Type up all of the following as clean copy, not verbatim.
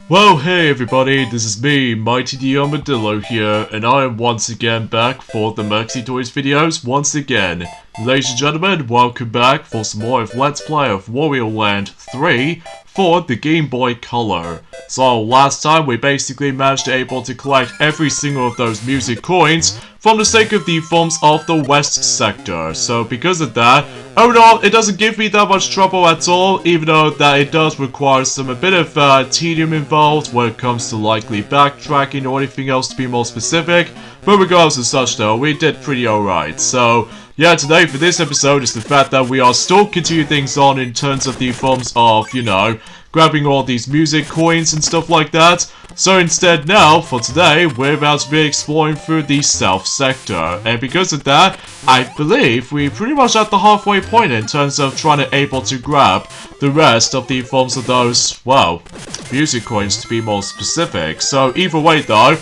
Well, hey everybody, this is me, Mighty the Armadillo here, and I am once again back for the Maxi Toys videos once again. Ladies and gentlemen, welcome back for some more of Let's Play of Wario Land 3 for the Game Boy Color. So last time we basically managed to collect every single of those music coins from the sake of the forms of the West Sector. So because of that, overall it doesn't give me that much trouble at all, even though that it does require a bit of tedium involved when it comes to likely backtracking or anything else to be more specific. But regardless of such though, we did pretty alright. So yeah, today for this episode is the fact that we are still continuing things on in terms of the forms of, grabbing all these music coins and stuff like that. So instead now, for today, we're about to be exploring through the South Sector. And because of that, I believe we're pretty much at the halfway point in terms of trying to grab the rest of the forms of those, well, music coins to be more specific. So either way though,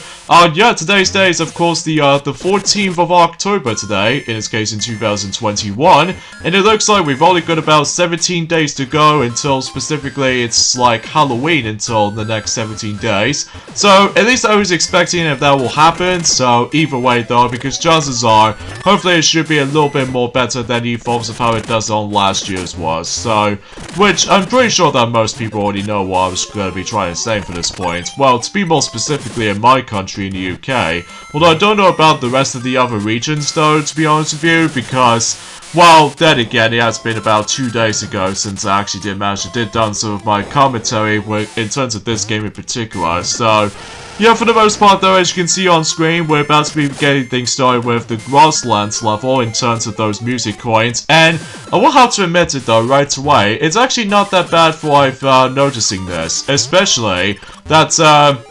yeah, today's day is of course the 14th of October today, in this case in 2021, and it looks like we've only got about 17 days to go until specifically it's like Halloween until the next 17 days. So at least I was expecting if that will happen, so either way though, because chances are, hopefully it should be a little bit more better than the forms of how it does on last year's was. So, which I'm pretty sure that most people already know what I was going to be trying to say for this point. Well, to be more specifically in my country in the UK, although I don't know about the rest of the other regions though, to be honest with you, because, well, then again, it has been about 2 days ago since I actually did manage to done some of my commentary in terms of this game in particular. So, yeah, for the most part though, as you can see on screen, we're about to be getting things started with the grasslands level in terms of those music coins, and I will have to admit it though, right away, it's actually not that bad for noticing this, especially that,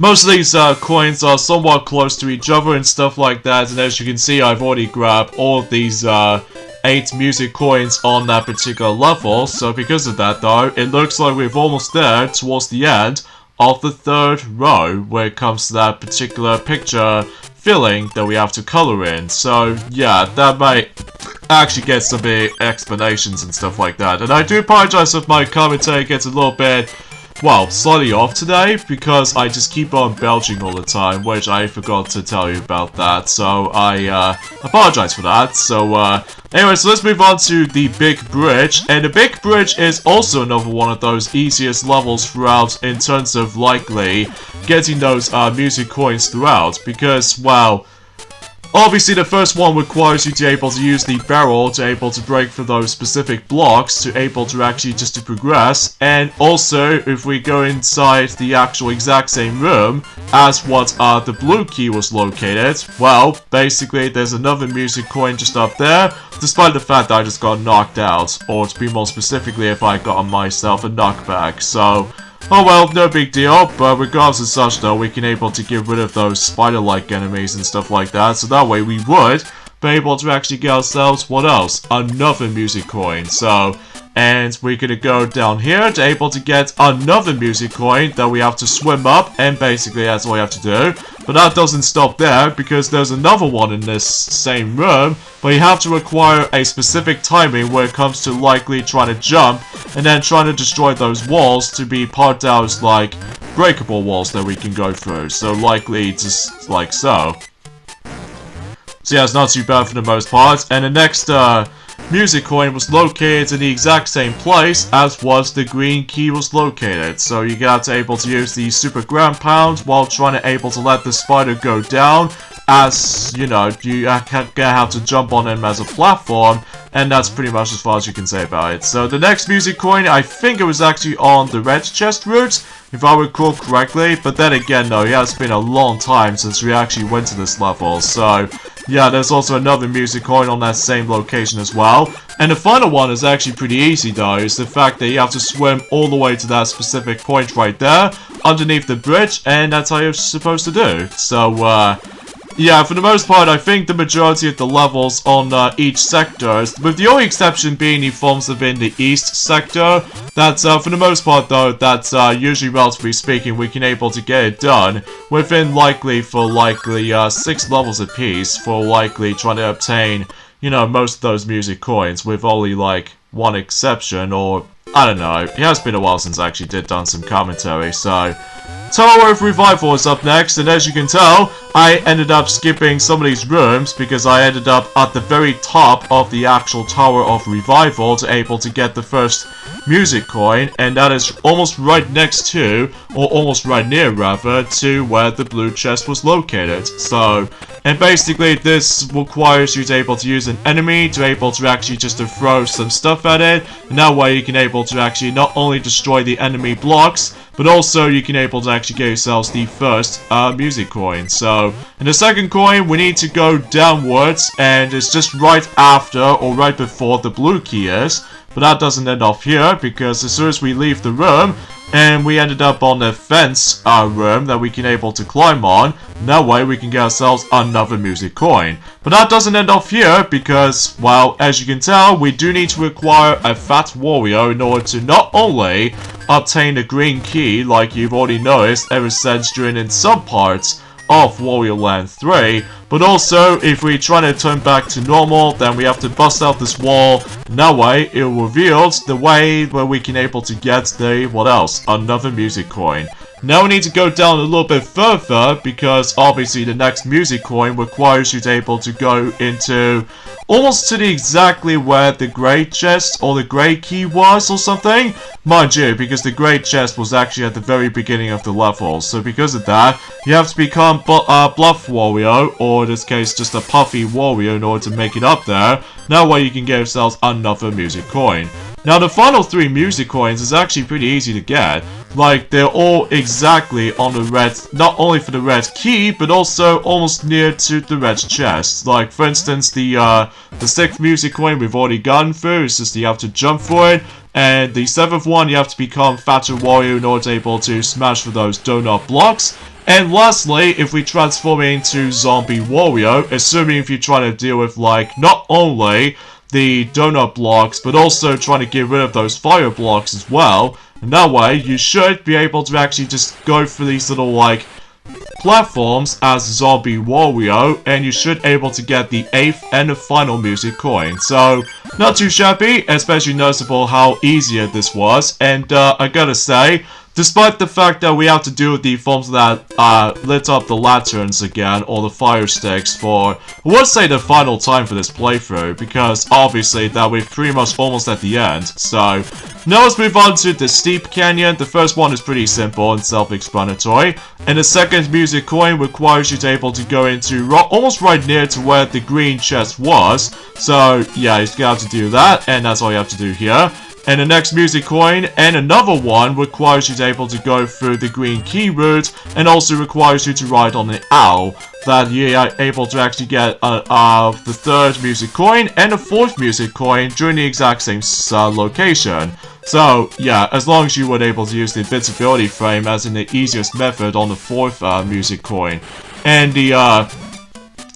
most of these coins are somewhat close to each other and stuff like that, and as you can see, I've already grabbed all of these 8 music coins on that particular level. So because of that though, it looks like we're almost there towards the end of the 3rd row when it comes to that particular picture filling that we have to color in. So yeah, that might actually get some big explanations and stuff like that. And I do apologize if my commentary gets a little bit, well, slightly off today, because I just keep on belching all the time, which I forgot to tell you about that, so I apologize for that. So anyway, so let's move on to the Big Bridge, and the Big Bridge is also another one of those easiest levels throughout in terms of likely getting those music coins throughout, because, well, obviously the first one requires you to able to use the barrel to break through those specific blocks to actually just to progress, and also if we go inside the actual exact same room as what the blue key was located, well, basically there's another music coin just up there, despite the fact that I just got knocked out, or to be more specifically if I got on myself a knockback. So oh well, no big deal, but regardless of such though, we can able to get rid of those spider-like enemies and stuff like that, so that way we would be able to actually get ourselves, what else? Another music coin. So, and we're gonna go down here to able to get another music coin that we have to swim up, and basically that's all we have to do. But that doesn't stop there, because there's another one in this same room, but you have to require a specific timing when it comes to likely trying to jump, and then trying to destroy those walls to be part out as, like, breakable walls that we can go through. So likely just like so. So yeah, it's not too bad for the most part. And the next music coin was located in the exact same place as was the green key was located. So you got to able to use the super ground pound while trying to let the spider go down, as, you know, you gonna have to jump on him as a platform, and that's pretty much as far as you can say about it. So the next music coin, I think it was actually on the red chest route, if I recall correctly, but then again though, yeah, it's been a long time since we actually went to this level, so yeah, there's also another music coin on that same location as well. And the final one is actually pretty easy though, is the fact that you have to swim all the way to that specific point right there, underneath the bridge, and that's how you're supposed to do. So, yeah, for the most part, I think the majority of the levels on each sector, with the only exception being the forms within the East Sector, that's, for the most part though, that's usually, relatively speaking, we can able to get it done within likely 6 levels apiece for likely trying to obtain, you know, most of those music coins, with only like one exception, or I don't know. It has been a while since I actually done some commentary, so... Tower of Revival is up next, and as you can tell, I ended up skipping some of these rooms because I ended up at the very top of the actual Tower of Revival to able to get the first music coin, and that is almost right next to, or almost right near rather, to where the blue chest was located. So, and basically this requires you to able to use an enemy to able to actually just to throw some stuff at it, and that way you can able to actually not only destroy the enemy blocks, but also you can able to actually get yourselves the first music coin. So, in the second coin, we need to go downwards, and it's just right after or right before the blue key is. But that doesn't end off here, because as soon as we leave the room, and we ended up on the fence room that we can able to climb on, and that way we can get ourselves another music coin. But that doesn't end off here, because, well, as you can tell, we do need to acquire a fat Wario in order to not only obtain the green key, like you've already noticed ever since during in some parts of Wario Land 3, but also if we try to turn back to normal, then we have to bust out this wall, and that way it reveals the way where we can able to get the, what else, another music coin. Now we need to go down a little bit further, because obviously the next music coin requires you to able to go into almost to the exactly where the gray chest or the gray key was or something. Mind you, because the gray chest was actually at the very beginning of the level, so because of that, you have to become Bluff Wario, or in this case just a Puffy Wario in order to make it up there. That way you can get yourselves another music coin. Now the final 3 music coins is actually pretty easy to get. Like, they're all exactly on the red, not only for the red key, but also almost near to the red chest. Like, for instance, the 6th music coin we've already gotten through, it's just you have to jump for it. And the 7th one, you have to become Fatter Wario in order to able to smash for those donut blocks. And lastly, if we transform into Zombie Wario, assuming if you try to deal with, like, not only the donut blocks, but also trying to get rid of those fire blocks as well. And that way, you should be able to actually just go for these little, like, platforms as Zombie Wario, and you should able to get the 8th and the final music coin. So, not too shabby, especially noticeable how easier this was. And I gotta say, despite the fact that we have to do with the forms that lit up the lanterns again, or the fire sticks for, I would say the final time for this playthrough, because obviously that we're pretty much almost at the end. So, now let's move on to the Steep Canyon. The first one is pretty simple and self-explanatory, and the second music coin requires you to able to go into almost right near to where the green chest was. So, yeah, you're gonna have to do that, and that's all you have to do here. And the next music coin, and another one, requires you to able to go through the green key route, and also requires you to ride on an owl, that you are able to actually get the 3rd music coin and the 4th music coin during the exact same location. So, yeah, as long as you were able to use the invincibility frame as in the easiest method on the 4th music coin. And the,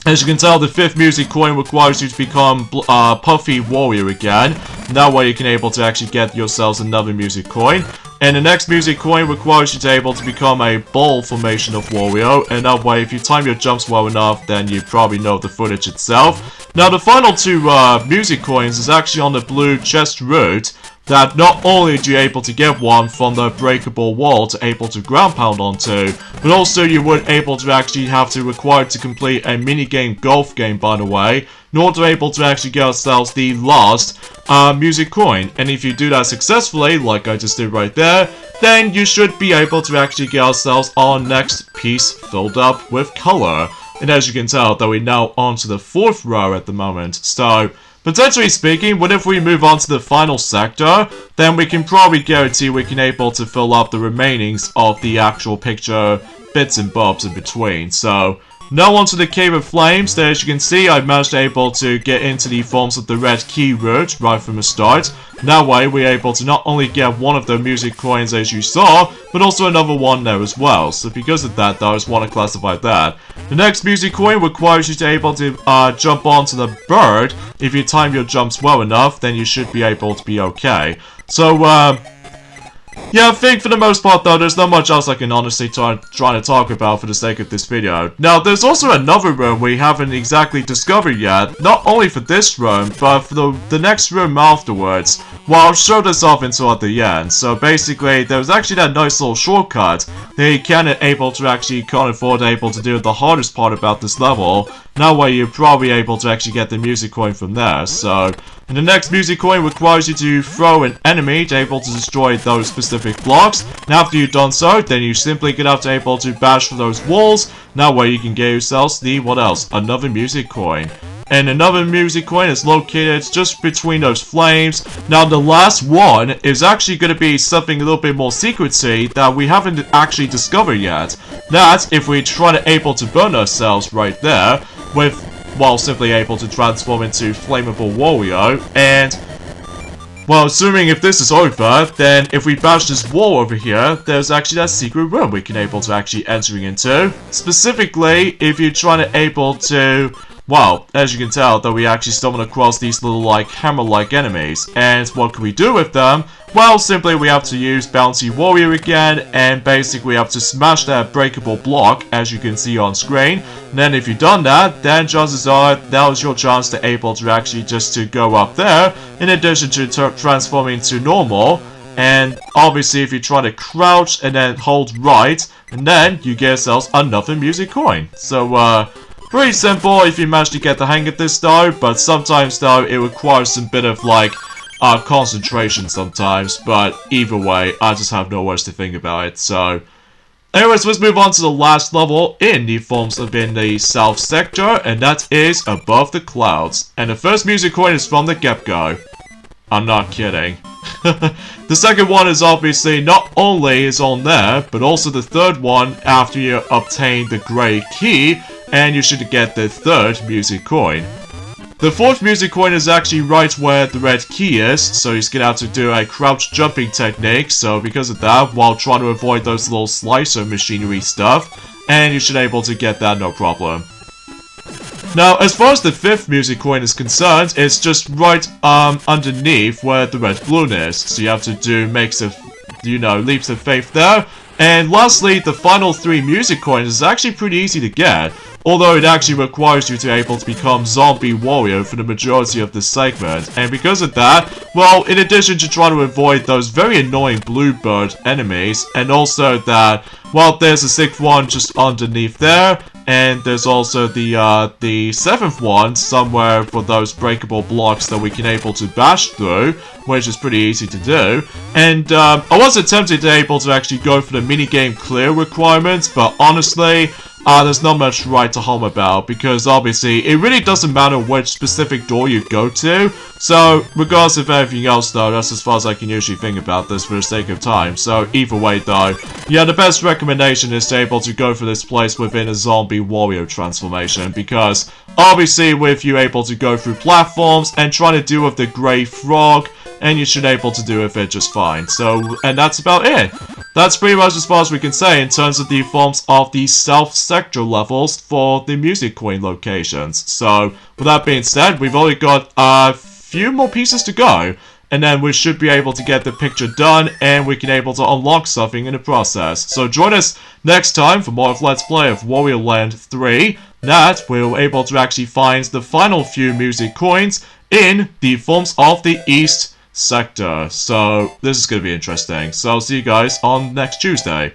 as you can tell, the 5th music coin requires you to become Puffy Wario again. And that way you can able to actually get yourselves another music coin. And the next music coin requires you to able to become a ball formation of Wario. And that way, if you time your jumps well enough, then you probably know the footage itself. Now, the final 2 music coins is actually on the blue chest route. That not only do you able to get one from the breakable wall to able to ground pound onto, but also you would able to actually have to require to complete a minigame golf game, by the way, in order to able to actually get ourselves the last music coin. And if you do that successfully, like I just did right there, then you should be able to actually get ourselves our next piece filled up with color. And as you can tell, that we're now on to the 4th row at the moment. So, potentially speaking, whenever we move on to the final sector, then we can probably guarantee we can able to fill up the remainings of the actual picture bits and bobs in between. So, now onto the Cave of Flames. There, as you can see, I've managed able to get into the forms of the red key route right from the start. That way, we're able to not only get one of the music coins as you saw, but also another one there as well. So because of that, I just want to classify that. The next music coin requires you to able to jump onto the bird. If you time your jumps well enough, then you should be able to be okay. So, Yeah, I think for the most part though, there's not much else I can honestly try to talk about for the sake of this video. Now, there's also another room we haven't exactly discovered yet, not only for this room, but for the next room afterwards. Well, I'll show this off until at the end. So basically, there's actually that nice little shortcut that you can't afford able to do the hardest part about this level. That way you're probably able to actually get the music coin from there. So, and the next music coin requires you to throw an enemy to able to destroy those specific blocks. And after you've done so, then you simply get up to able to bash through those walls. That way you can get yourselves the, what else? Another music coin. And another music coin is located just between those flames. Now the last one is actually going to be something a little bit more secrecy that we haven't actually discovered yet. That's if we try to able to burn ourselves right there, while simply able to transform into flammable Wario. And well, assuming if this is over, then if we bash this wall over here, there's actually that secret room we can able to actually enter into. Specifically, if you're trying to able to, well, as you can tell, that we actually stumbled across these little, like, hammer-like enemies. And what can we do with them? Well, simply we have to use Bouncy Wario again, and basically we have to smash that breakable block, as you can see on screen. And then if you've done that, then chances are that was your chance to able to actually just to go up there, in addition to transforming to normal. And obviously if you try to crouch and then hold right, and then you get yourselves another music coin. So, pretty simple if you manage to get the hang of this though, but sometimes though it requires some bit of like concentration sometimes, but either way, I just have no words to think about it. So anyways, let's move on to the last level in the forms of in the south sector, and that is Above the Clouds. And the first music coin is from the get-go. I'm not kidding. The second one is obviously not only is on there, but also the third one after you obtain the grey key, and you should get the third music coin. The fourth music coin is actually right where the red key is, so he's gonna have to do a crouch jumping technique, so because of that, while trying to avoid those little slicer machinery stuff, and you should be able to get that no problem. Now, as far as the fifth music coin is concerned, it's just right underneath where the red balloon is, so you have to do leaps of faith there. And lastly, the final three music coins is actually pretty easy to get, although it actually requires you to be able to become Zombie Wario for the majority of this segment. And because of that, well, in addition to trying to avoid those very annoying bluebird enemies, and also that, well, there's a sixth one just underneath there, and there's also the seventh one somewhere for those breakable blocks that we can able to bash through, which is pretty easy to do. And I was tempted to able to actually go for the minigame clear requirements, but honestly, there's not much right to hum about, because obviously it really doesn't matter which specific door you go to. So regardless of anything else though, that's as far as I can usually think about this for the sake of time. So either way though, yeah, the best recommendation is to able to go for this place within a Zombie Wario transformation, because obviously with you able to go through platforms and trying to deal with the grey frog, and you should be able to do with it just fine. So, and that's about it. That's pretty much as far as we can say in terms of the forms of the south sector levels for the music coin locations. So, with that being said, we've only got a few more pieces to go, and then we should be able to get the picture done, and we can able to unlock something in the process. So join us next time for more of Let's Play of Wario Land 3, that we're able to actually find the final few music coins in the forms of the east sector. So this is going to be interesting. So I'll see you guys on next Tuesday.